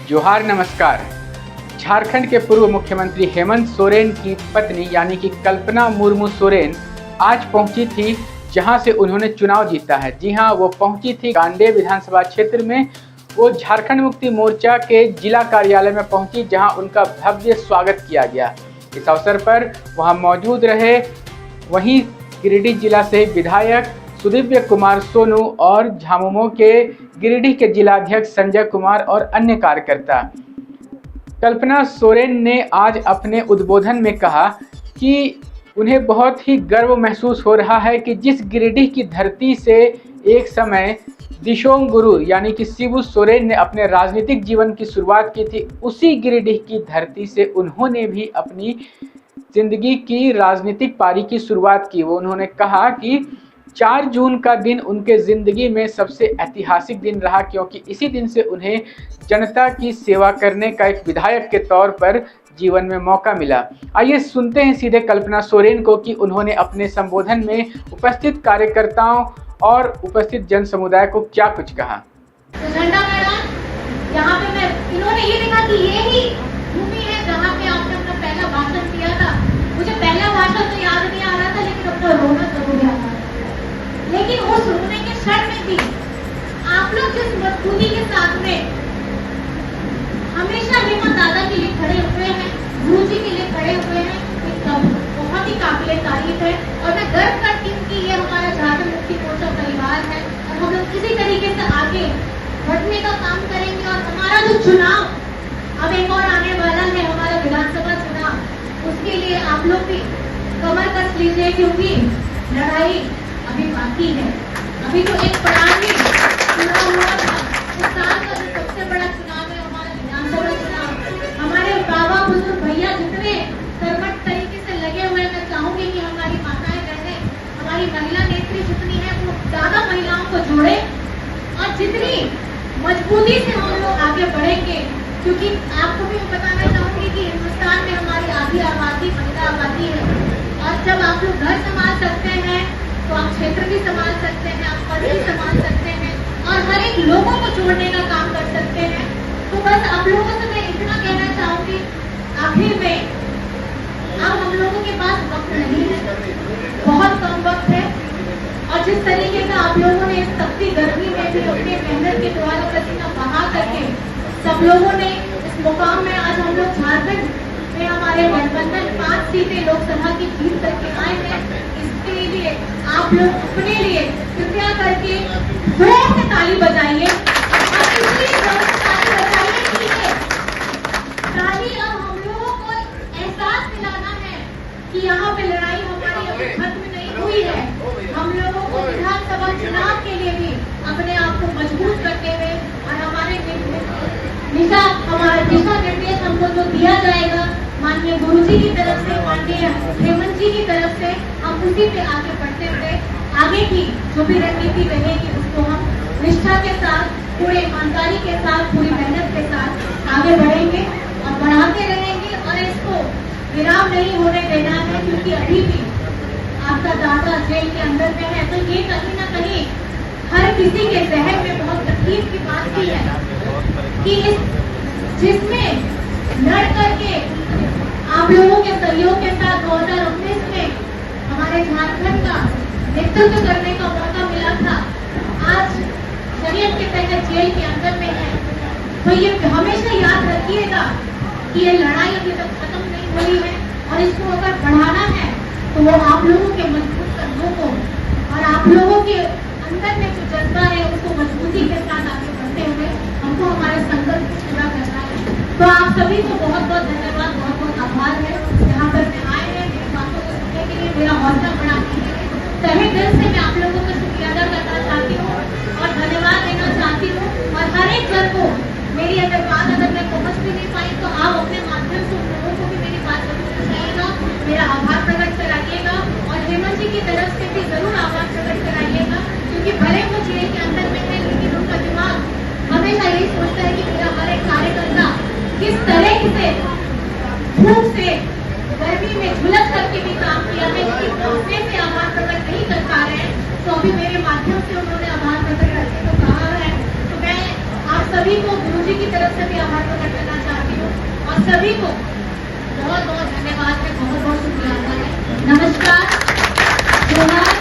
जोहार नमस्कार। झारखंड के पूर्व मुख्यमंत्री हेमंत सोरेन की पत्नी यानी कि कल्पना मुर्मू सोरेन आज पहुंची थी जहां से उन्होंने चुनाव जीता है। जी हां, वो पहुंची थी गांडेय विधानसभा क्षेत्र में। वो झारखंड मुक्ति मोर्चा के जिला कार्यालय में पहुंची जहां उनका भव्य स्वागत किया गया। इस अवसर पर वहां मौजूद रहे वहीं गिरिडीह जिला से विधायक सुदिव्य कुमार सोनू और झामुमो के गिरिडीह के जिलाध्यक्ष संजय कुमार और अन्य कार्यकर्ता। कल्पना सोरेन ने आज अपने उद्बोधन में कहा कि उन्हें बहुत ही गर्व महसूस हो रहा है कि जिस गिरिडीह की धरती से एक समय दिशोंग गुरु यानी कि शिबू सोरेन ने अपने राजनीतिक जीवन की शुरुआत की थी, उसी गिरिडीह की धरती से उन्होंने भी अपनी जिंदगी की राजनीतिक पारी की शुरुआत की। वो उन्होंने कहा कि 4 जून का दिन उनके ज़िंदगी में सबसे ऐतिहासिक दिन रहा, क्योंकि इसी दिन से उन्हें जनता की सेवा करने का एक विधायक के तौर पर जीवन में मौका मिला। आइए सुनते हैं सीधे कल्पना सोरेन को कि उन्होंने अपने संबोधन में उपस्थित कार्यकर्ताओं और उपस्थित जन समुदाय को क्या कुछ कहा। तो झंडा मैदान यहाँ पे इन्होंने ये देखा कि ये ही भूमि है जहाँ पे आपने अपना पहला भाषण दिया था। मुझे पहला भाषण तो याद नहीं आ रहा था, लेकिन अपना रोना जरूर याद आ रहा था। लेकिन उस रोने के क्षण में भी आप लोग जिस मजबूती के साथ में हमेशा हेमंत दादा के लिए खड़े हुए हैं, गुरु जी के लिए खड़े हुए हैं, बहुत ही काबिले तारीफ है। और मैं गर्व करती हूँ कि ये हमारा झारखंड मुक्ति मोर्चा परिवार है और हम लोग इसी तरीके से आगे बढ़ने का काम करेंगे। और हमारा जो चुनाव अब एक और आने वाला है, हमारा विधानसभा चुनाव, उसके लिए आप लोग भी कमर कस लीजिए, क्योंकि लड़ाई अभी बाकी है। अभी जो एक पड़ावी चुनाव हुआ था, उस साल का जो सबसे बड़ा चुनाव है हमारा विधानसभा चुनाव। हमारे बाबा बुजुर्ग भैया जितने कर्मठ तरीके से लगे हुए, मैं चाहूंगी कि हमारी माताएं बहनें, हमारी महिला नेत्री जितनी है, वो ज्यादा महिलाओं को जोड़े और जितनी मजबूती से हम लोग आगे बढ़ेंगे। क्योंकि आपको भी मैं बताना चाहूंगी कि हिंदुस्तान में हमारी आधी आबादी महिला आबादी है, और जब आप लोग घर संभाल सकते हैं तो आप क्षेत्र भी संभाल सकते हैं, आप पद भी संभाल सकते हैं और हर एक लोगों को जोड़ने का काम कर सकते हैं। तो बस आप लोगों से मैं इतना कहना चाहूंगी, आखिर में अब हम लोगों के पास वक्त नहीं है, बहुत कम वक्त है। और जिस तरीके का आप लोगों ने इस तपती गर्मी में भी अपने मेहनत के द्वारा पसीना बहा करके सब लोगों ने इस मुकाम में, आज हम लोग झारखंड में हमारे गठबंधन 5 सीटें लोकसभा की जीत करके आए हैं। इसके लिए आप लोग अपने लिए कृपया करके जोर से ताली बजाइए और इसलिए जोर से ताली बजाइए कि ताली अब हम लोगों को एहसास दिलाना है कि यहाँ पे लड़ाई हमारी अभी खत्म नहीं हुई है। हम लोगों को विधानसभा चुनाव के लिए भी अपने आप को मजबूत करते हुए और हमारे दिशा निर्देश हमको जो दिया जाएगा माननीय गुरु जी की तरफ से, माननीय हेमंत जी की तरफ से, हम उसी पे आगे बढ़ते हुए आगे की जो भी रणनीति रहेगी उसको हम निष्ठा के साथ, पूरे ईमानदारी के साथ, पूरी मेहनत के साथ आगे बढ़ेंगे और बढ़ाते रहेंगे और इसको विराम नहीं होने देना है। क्योंकि अभी भी आपका दादा जेल के अंदर में है, तो ये कहीं ना कहीं हर किसी के जहन में बहुत तकलीफ की बात भी है कि जिसमें लड़ करके आप लोगों के सहयोग के साथ 2019 में हमारे झारखंड का नेतृत्व करने का मौका मिला था, आज शरीयत के तहत जेल के अंदर में है। तो ये हमेशा याद रखिएगा कि ये लड़ाई अभी तक खत्म नहीं हुई है और इसको अगर बढ़ाना है तो वो आप लोगों के मजबूत कदमों को और आप लोगों के अंदर में जो जज्बा है उसको मजबूती के साथ आगे बढ़ते हुए हमको हमारे संकल्प को पूरा करना है। तो आप सभी को बहुत बहुत धन्यवाद, बहुत बहुत आभार है यहाँ पर मैं आए हैं, मेरी बातों को सुनने के लिए, मेरा हौसला बढ़ाने के लिए। तहे दिल से मैं आप लोगों का शुक्रिया अदा करना चाहती हूँ और धन्यवाद देना चाहती हूँ। और हर एक जन को मेरी अगर मैं पहुँच भी नहीं पाई तो आप अपने माध्यम से उन लोगों को भी मेरी बात जरूर पहुँचाइएगा, मेरा आभार प्रकट कराइएगा और हेमंत जी की तरफ से भी जरूर आभार प्रकट कराइएगा। क्योंकि भले वो जेल के अंदर में है, लेकिन उनका दिमाग हमेशा यही सोचता है कि मेरा हर एक कार्यकर्ता किस तरह से धूप से गर्मी में झुलस करके भी काम किया है, लेकिन पहुंचने से आभार प्रकट नहीं कर पा रहे हैं। तो अभी मेरे माध्यम से उन्होंने आभार प्रकट करने को कहा है। तो मैं आप आप सभी को गुरुजी की तरफ से भी आभार प्रकट करना चाहती हूँ और सभी को बहुत बहुत धन्यवाद है, बहुत बहुत शुक्रिया है। नमस्कार, जोहार।